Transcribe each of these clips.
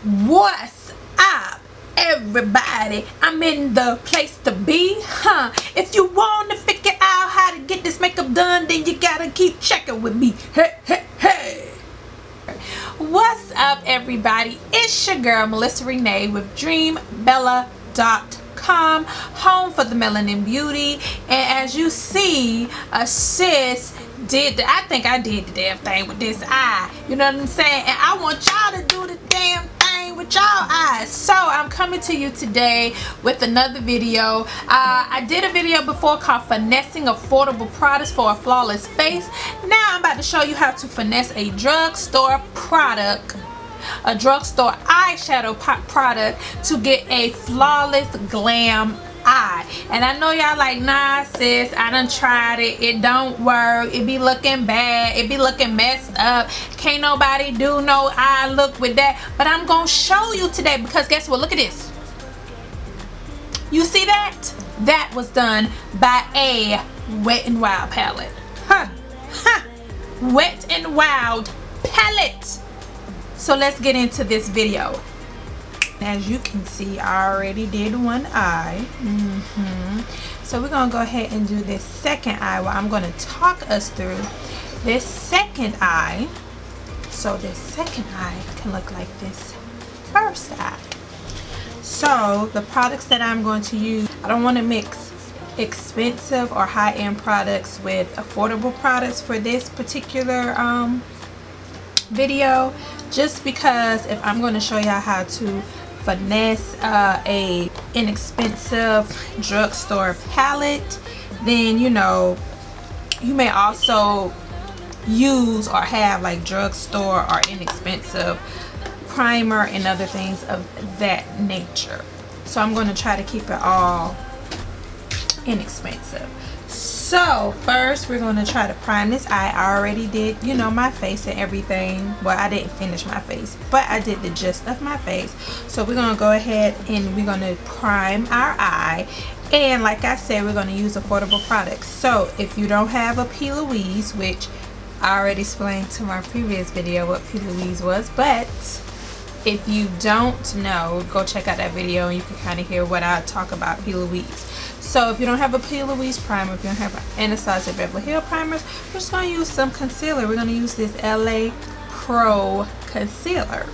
What's up, everybody? I'm in the place to be, If you want to figure out how to get this makeup done, then you gotta keep checking with me. Hey. What's up, everybody? It's your girl Melissa Renee with DreamBella.com, home for the melanin beauty. And as you see, a sis I think I did the damn thing with this eye, you know what I'm saying? And I want y'all to do the damn thing with y'all eyes. So I'm coming to you today with another video. I did a video before called finessing affordable products for a flawless face. Now I'm about to show you how to finesse a drugstore product, a drugstore eyeshadow product, to get a flawless glam eye. And I know y'all like, nah sis, I done tried it, it don't work, it be looking bad, it be looking messed up, can't nobody do no eye look with that. But I'm gonna show you today, because guess what, look at this. You see that? That was done by a Wet n Wild palette. Wet n Wild palette. So let's get into this video. As you can see, I already did one eye. So we're gonna go ahead and do this second eye. Well, I'm gonna talk us through this second eye, so this second eye can look like this first eye. So the products that I'm going to use, I don't want to mix expensive or high-end products with affordable products for this particular video, just because if I'm going to show y'all how to finesse a inexpensive drugstore palette, then you know you may also use or have like drugstore or inexpensive primer and other things of that nature. So I'm going to try to keep it all inexpensive. So first we're going to try to prime this eye. I already did, you know, my face and everything. Well, I didn't finish my face, but I did the gist of my face. So we're going to go ahead and we're going to prime our eye. And like I said, we're going to use affordable products. So if you don't have a P. Louise, which I already explained to my previous video what P. Louise was, but if you don't know, go check out that video and you can kind of hear what I talk about P. Louise. So if you don't have a P. Louise primer, if you don't have an Anastasia Beverly Hills primers, we're just going to use some concealer. We're going to use this LA Pro concealer.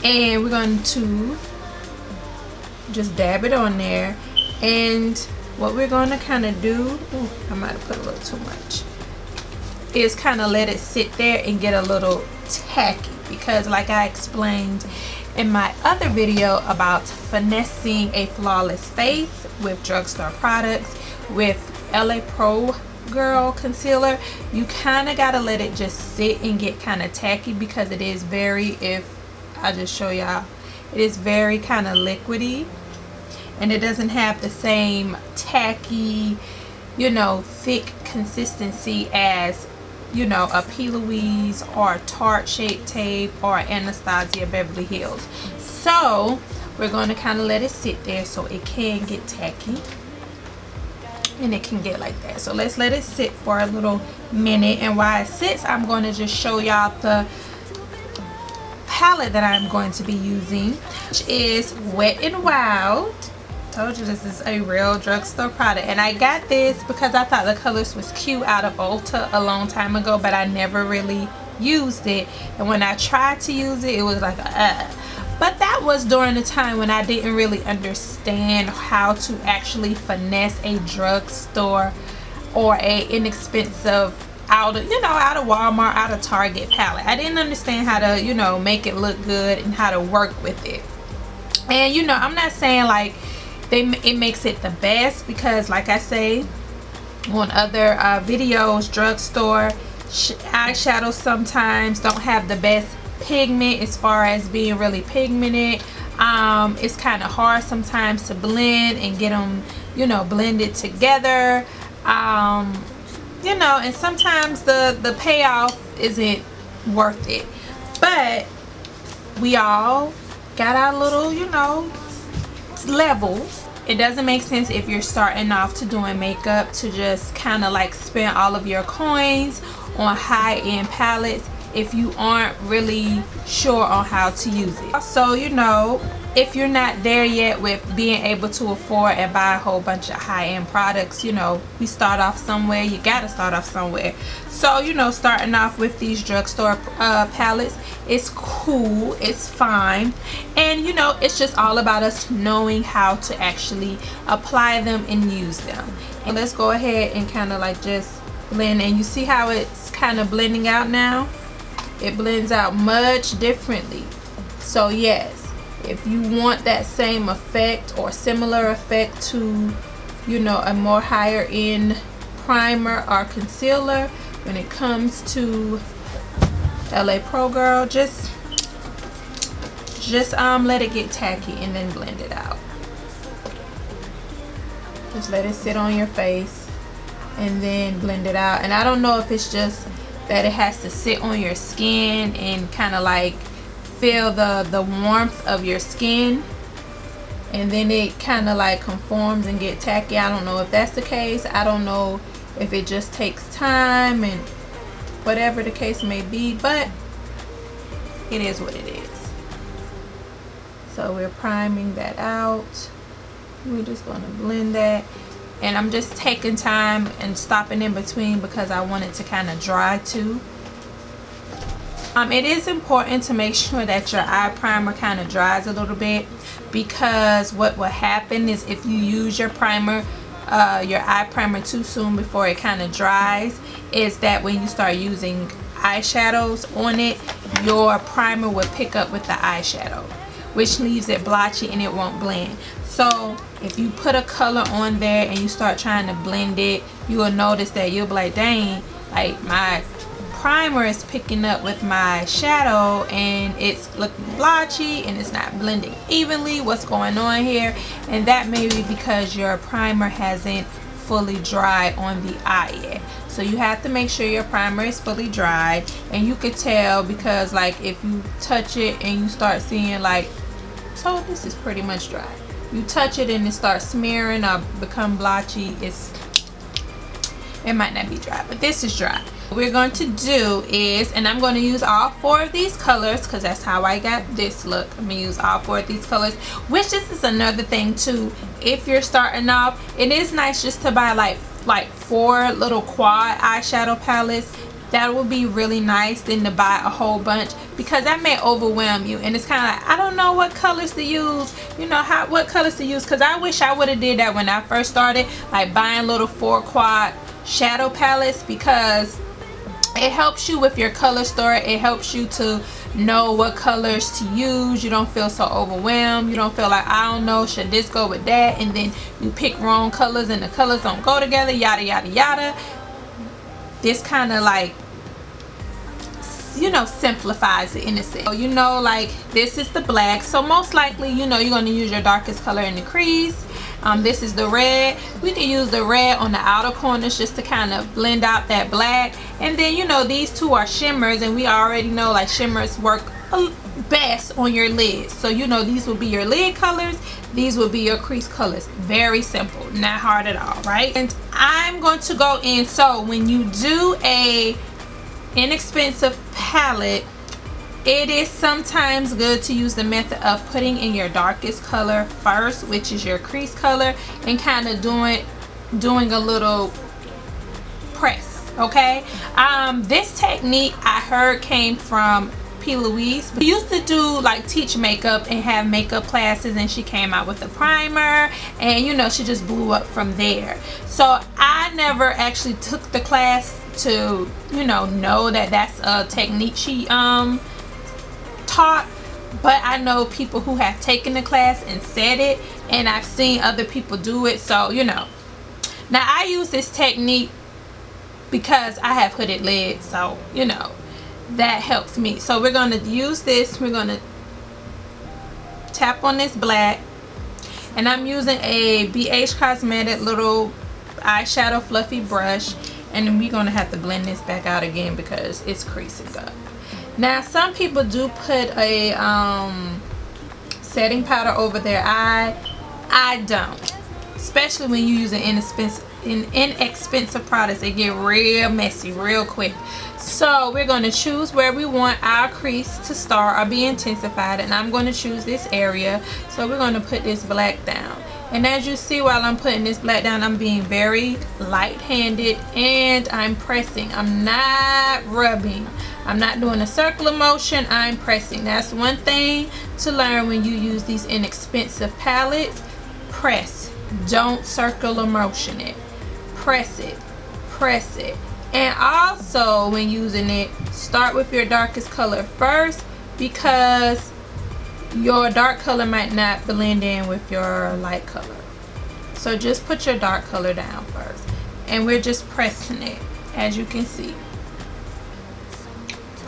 And we're going to just dab it on there. And what we're going to kind of do, I might have put a little too much, is kind of let it sit there and get a little tacky. Because like I explained in my other video about finessing a flawless face with drugstore products with LA Pro Girl concealer, you kind of gotta let it just sit and get kind of tacky, because it is very, if I just show y'all, it is very kind of liquidy, and it doesn't have the same tacky, you know, thick consistency as, you know, a P. Louise or Tarte Shape Tape or Anastasia Beverly Hills. So we're going to kind of let it sit there so it can get tacky and it can get like that. So let's let it sit for a little minute, and while it sits, I'm going to just show y'all the palette that I'm going to be using, which is Wet n Wild. Told you this is a real drugstore product, and I got this because I thought the colors was cute out of Ulta a long time ago, but I never really used it. And when I tried to use it, it was like but that was during the time when I didn't really understand how to actually finesse a drugstore or a inexpensive out of Walmart, out of Target palette. I didn't understand how to, you know, make it look good and how to work with it. And you know, I'm not saying like it makes it the best, because like I say on other videos, drugstore eyeshadows sometimes don't have the best pigment as far as being really pigmented. It's kind of hard sometimes to blend and get them, you know, blended together, you know, and sometimes the payoff isn't worth it. But we all got our little, you know, levels. It doesn't make sense if you're starting off to doing makeup to just kind of like spend all of your coins on high-end palettes if you aren't really sure on how to use it. So, you know, if you're not there yet with being able to afford and buy a whole bunch of high-end products, you know, we start off somewhere. You gotta start off somewhere. So, you know, starting off with these drugstore palettes, it's cool, it's fine, and you know, it's just all about us knowing how to actually apply them and use them. And let's go ahead and kind of like just blend, and you see how it's kind of blending out now? It blends out much differently. So yes, if you want that same effect or similar effect to, you know, a more higher end primer or concealer, when it comes to LA Pro Girl, just let it get tacky and then blend it out. Just let it sit on your face and then blend it out. And I don't know if it's just that it has to sit on your skin and kind of like feel the warmth of your skin, and then it kind of like conforms and get tacky. I don't know if that's the case. I don't know if it just takes time and whatever the case may be, but it is what it is. So we're priming that out. We're just going to blend that, and I'm just taking time and stopping in between because I want it to kind of dry too. It is important to make sure that your eye primer kind of dries a little bit, because what will happen is if you use your primer, your eye primer too soon before it kind of dries, is that when you start using eyeshadows on it, your primer will pick up with the eyeshadow, which leaves it blotchy and it won't blend. So if you put a color on there and you start trying to blend it, you will notice that you'll be like, dang, like my primer is picking up with my shadow and it's looking blotchy and it's not blending evenly. What's going on here? And that may be because your primer hasn't fully dried on the eye yet. So you have to make sure your primer is fully dried, and you could tell because like if you touch it and you start seeing like, so this is pretty much dry. You touch it and it starts smearing or become blotchy, it might not be dry, but this is dry. What we're going to do is, and I'm going to use all 4 of these colors because that's how I got this look. I'm going to use all 4 of these colors, which this is another thing too. If you're starting off, it is nice just to buy like 4 little quad eyeshadow palettes. That would be really nice than to buy a whole bunch, because that may overwhelm you, and it's kind of like, I don't know what colors to use, you know, what colors to use, because I wish I would have did that when I first started, like buying little 4 quad shadow palettes, because it helps you with your color story. It helps you to know what colors to use. You don't feel so overwhelmed. You don't feel like, I don't know, should this go with that, and then you pick wrong colors and the colors don't go together, yada yada yada. This kind of like, you know, simplifies it in a sense. So, you know, like this is the black, so most likely, you know, you're going to use your darkest color in the crease. This is the red. We can use the red on the outer corners just to kind of blend out that black. And then, you know, these two are shimmers, and we already know like shimmers work best on your lids. So, you know, these will be your lid colors. These will be your crease colors. Very simple, not hard at all, right? And I'm going to go in. So when you do a inexpensive palette, it is sometimes good to use the method of putting in your darkest color first, which is your crease color, and kind of doing a little press, okay? This technique I heard came from P. Louise. She used to do like teach makeup and have makeup classes, and she came out with a primer, and you know, she just blew up from there. So I never actually took the class to, you know that that's a technique she taught, but I know people who have taken the class and said it, and I've seen other people do it. So, you know, now I use this technique because I have hooded lids, so you know that helps me. So we're going to use this. We're going to tap on this black, and I'm using a BH Cosmetic little eyeshadow fluffy brush, and then we're going to have to blend this back out again because it's creasing up. Now some people do put a setting powder over their eye. I don't. especially when you use an inexpensive products. They get real messy real quick. So we're going to choose where we want our crease to start or be intensified, and I'm going to choose this area. So we're going to put this black down, and as you see, while I'm putting this black down, I'm being very light-handed and I'm pressing. I'm not rubbing. I'm not doing a circular motion. I'm pressing. That's one thing to learn when you use these inexpensive palettes. Press. Don't circular motion it. Press it. Press it. And also, when using it, start with your darkest color first, because your dark color might not blend in with your light color. So just put your dark color down first, and we're just pressing it, as you can see.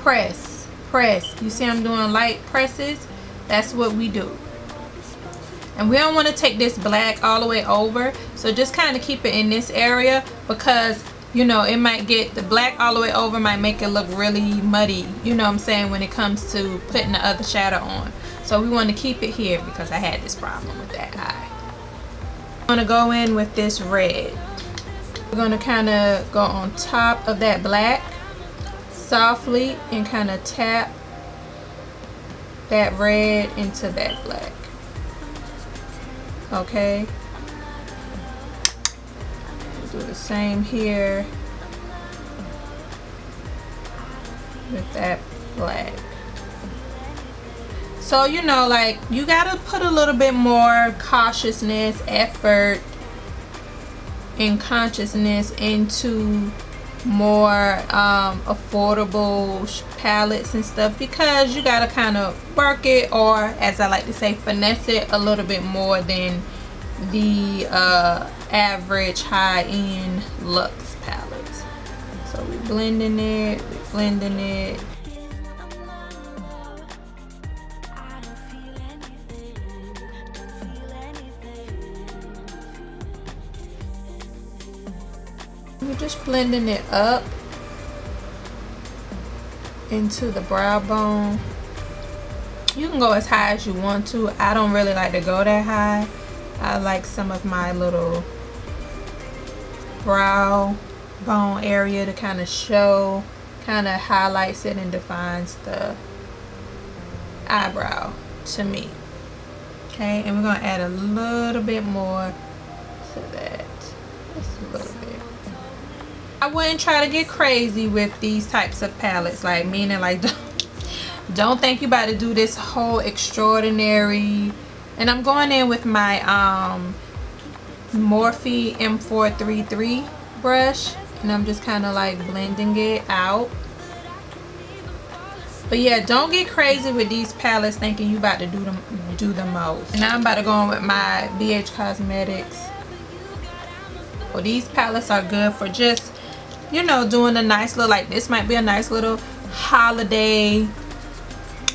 Press, press. You see I'm doing light presses? That's what we do. And we don't want to take this black all the way over, so just kind of keep it in this area, because you know, it might get the black all the way over, might make it look really muddy, you know what I'm saying, when it comes to putting the other shadow on. So we want to keep it here because I had this problem with that eye. I'm going to go in with this red. We're going to kind of go on top of that black softly and kind of tap that red into that black. Okay. Do the same here with that black. So you know, like, you gotta put a little bit more cautiousness, effort, and consciousness into more affordable palettes and stuff, because you gotta kind of work it, or as I like to say, finesse it a little bit more than the average high-end luxe palettes. So we're blending it, we're blending it. We're just blending it up into the brow bone. You can go as high as you want to. I don't really like to go that high. I like some of my little brow bone area to kind of show, kind of highlights it and defines the eyebrow to me. Okay, and we're going to add a little bit more to that. Just a little bit. I wouldn't try to get crazy with these types of palettes, like meaning like don't think you about to do this whole extraordinary. And I'm going in with my Morphe M433 brush, and I'm just kind of like blending it out. But yeah, don't get crazy with these palettes thinking you about to do the most. Now I'm about to go in with my BH Cosmetics. Well, these palettes are good for just, you know, doing a nice little, like this might be a nice little holiday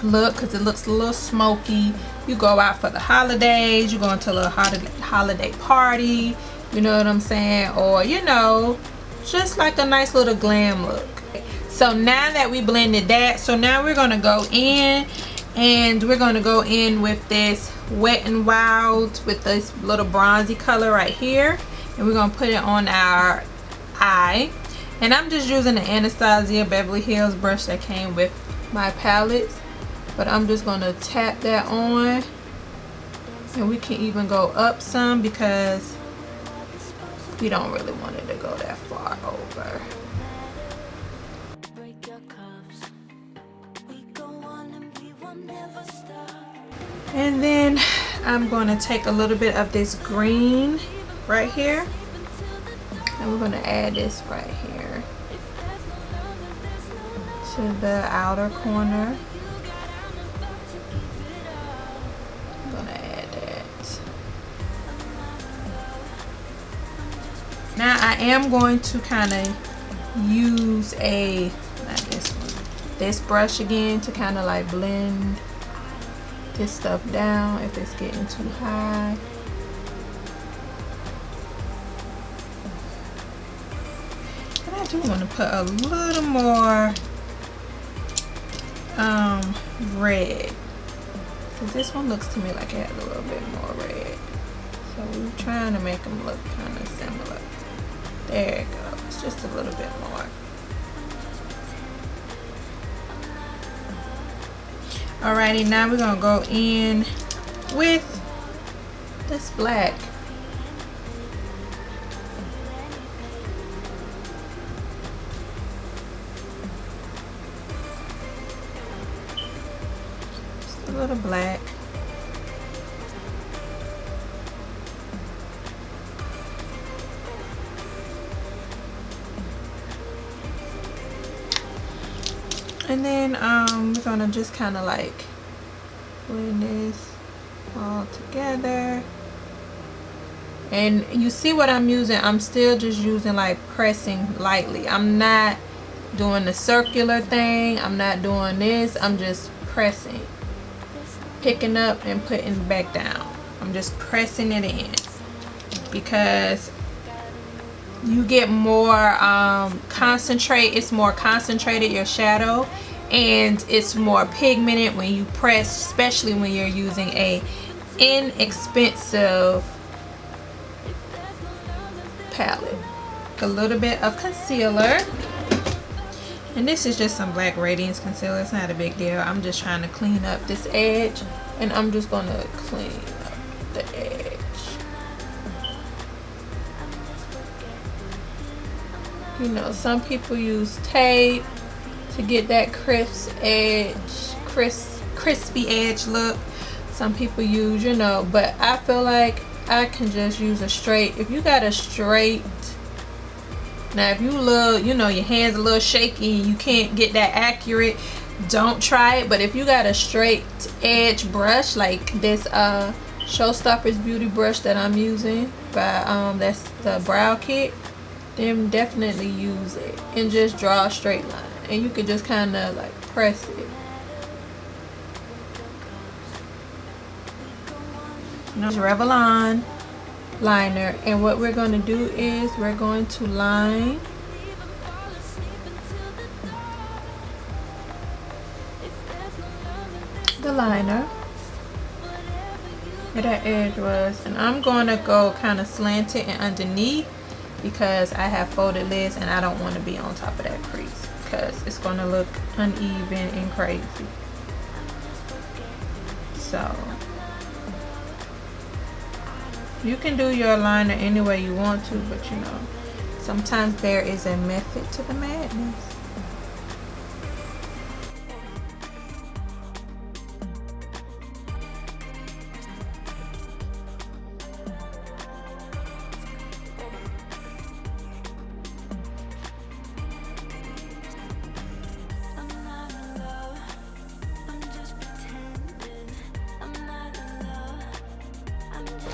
look, because it looks a little smoky. You go out for the holidays, you go into a little holiday party, you know what I'm saying, or you know, just like a nice little glam look. So now that we blended that, so now we're gonna go in, and we're gonna go in with this Wet n Wild with this little bronzy color right here, and we're gonna put it on our eye. And I'm just using the Anastasia Beverly Hills brush that came with my palettes. But I'm just going to tap that on, and we can even go up some because we don't really want it to go that far over. And then I'm going to take a little bit of this green right here, and we're going to add this right here to the outer corner. Now I am going to kind of use this brush again to kind of like blend this stuff down if it's getting too high. And I do want to put a little more red, because this one looks to me like it has a little bit more red. So we're trying to make them look kind of similar. There it goes, just a little bit more. Alrighty, now we're gonna go in with this black. Just a little black. And then we're gonna just kind of like blend this all together. And you see what I'm using? I'm still just using like pressing lightly. I'm not doing the circular thing. I'm not doing this. I'm just pressing, picking up and putting back down. I'm just pressing it in because you get more concentrate. It's more concentrated, your shadow, and it's more pigmented when you press, especially when you're using a inexpensive palette. A little bit of concealer, and this is just some Black Radiance concealer. It's not a big deal. I'm just trying to clean up this edge, and I'm just gonna clean up the edge. You know, some people use tape to get that crisp edge, crispy edge look. Some people use, you know, but I feel like I can just use a straight. If you got a straight, now if you look, you know, your hands a little shaky and you can't get that accurate, don't try it. But if you got a straight edge brush like this Showstoppers beauty brush that I'm using by that's the brow kit, then definitely use it and just draw a straight line, and you can just kind of like press it. This Revlon liner, and what we're going to do is we're going to line the liner where that edge was, and I'm going to go kind of slanted and underneath because I have folded lids and I don't want to be on top of that crease because it's going to look uneven and crazy. So you can do your liner any way you want to, but you know, sometimes there is a method to the madness.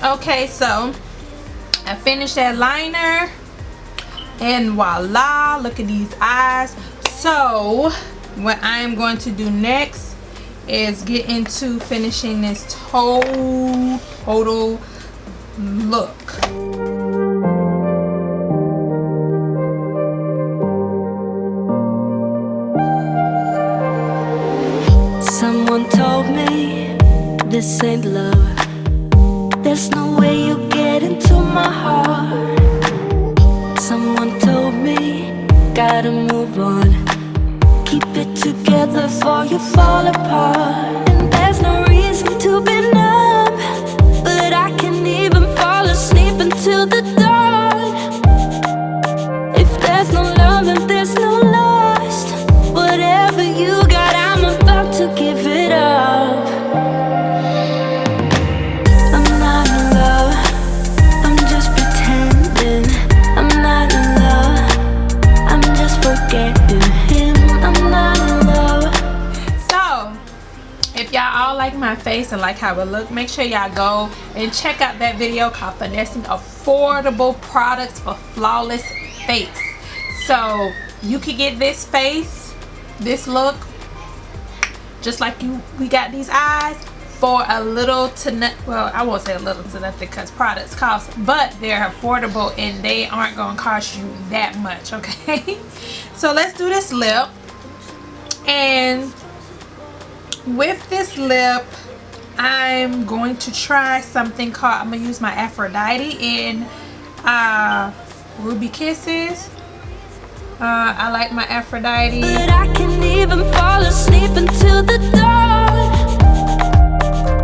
Okay, so I finished that liner, and voila, look at these eyes. So what I am going to do next is get into finishing this total look. Someone told me this ain't love. There's no way you get into my heart. Someone told me, gotta move on. Keep it together before you fall apart. And there's no reason to be numb, but I can't even fall asleep until the dawn. If there's no love and there's no lust, whatever you got, I'm about to give it up. If y'all all like my face and like how it look, make sure y'all go and check out that video called Finessing Affordable Products for Flawless Face. So you can get this face, this look, just like we got these eyes, for a little to well, I won't say a little to nothing because products cost, but they're affordable and they aren't gonna cost you that much, okay? So let's do this lip. And with this lip, I'm going to try something called, I'm gonna use my Aphrodite in Ruby Kisses. I like my Aphrodite. But I can't even fall asleep until the dawn.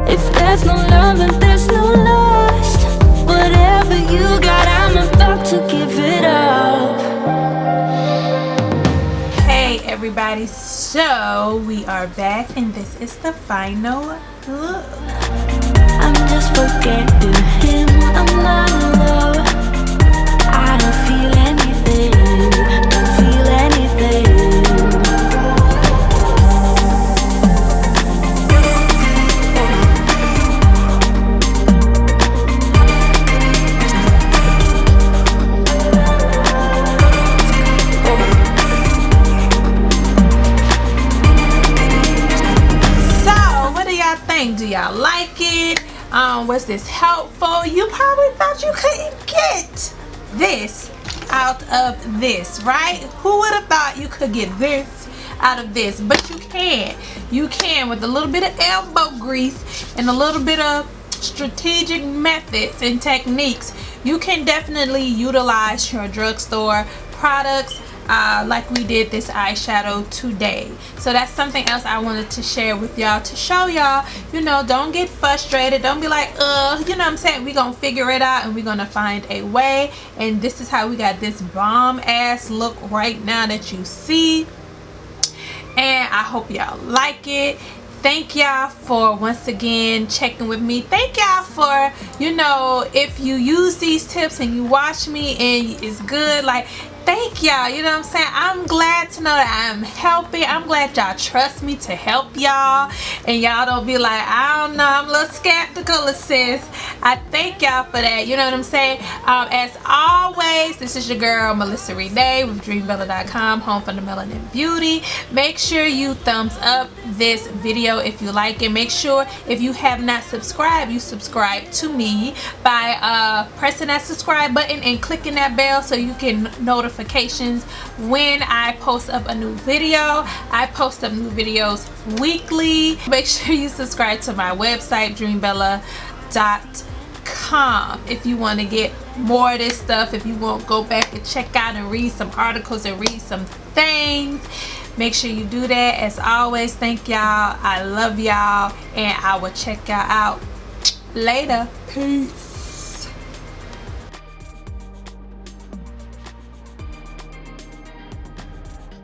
If there's no love and there's no lust, whatever you got, I'm about to give it up. Hey everybody, so we are back and this is the final look. I'm just forgetting him, I'm not in love. I don't feel anything, don't feel anything. Do y'all like it? Was this helpful? You probably thought you couldn't get this out of this, right? Who would have thought you could get this out of this? But you can. You can, with a little bit of elbow grease and a little bit of strategic methods and techniques. You can definitely utilize your drugstore products like we did this eyeshadow today. So that's something else I wanted to share with y'all, to show y'all, you know, don't get frustrated, don't be like, you know what I'm saying, we're gonna figure it out and we're gonna find a way. And this is how we got this bomb ass look right now that you see, and I hope y'all like it. Thank y'all for once again checking with me. Thank y'all for, you know, if you use these tips and you watch me and it's good, like, thank y'all. You know what I'm saying? I'm glad to know that I'm helping. I'm glad y'all trust me to help y'all, and y'all don't be like, I don't know, I'm a little skeptical of sis. I thank y'all for that. You know what I'm saying? As always, this is your girl Melissa Renee with dreambella.com, home for the melanin beauty. Make sure you thumbs up this video if you like it. Make sure if you have not subscribed, you subscribe to me by pressing that subscribe button and clicking that bell so you can notifications when I post up a new video. I post up new videos weekly. Make sure you subscribe to my website, dreambella.com, if you want to get more of this stuff. If you want to go back and check out and read some articles and read some things, make sure you do that. As always, thank y'all. I love y'all, and I will check y'all out later. Peace.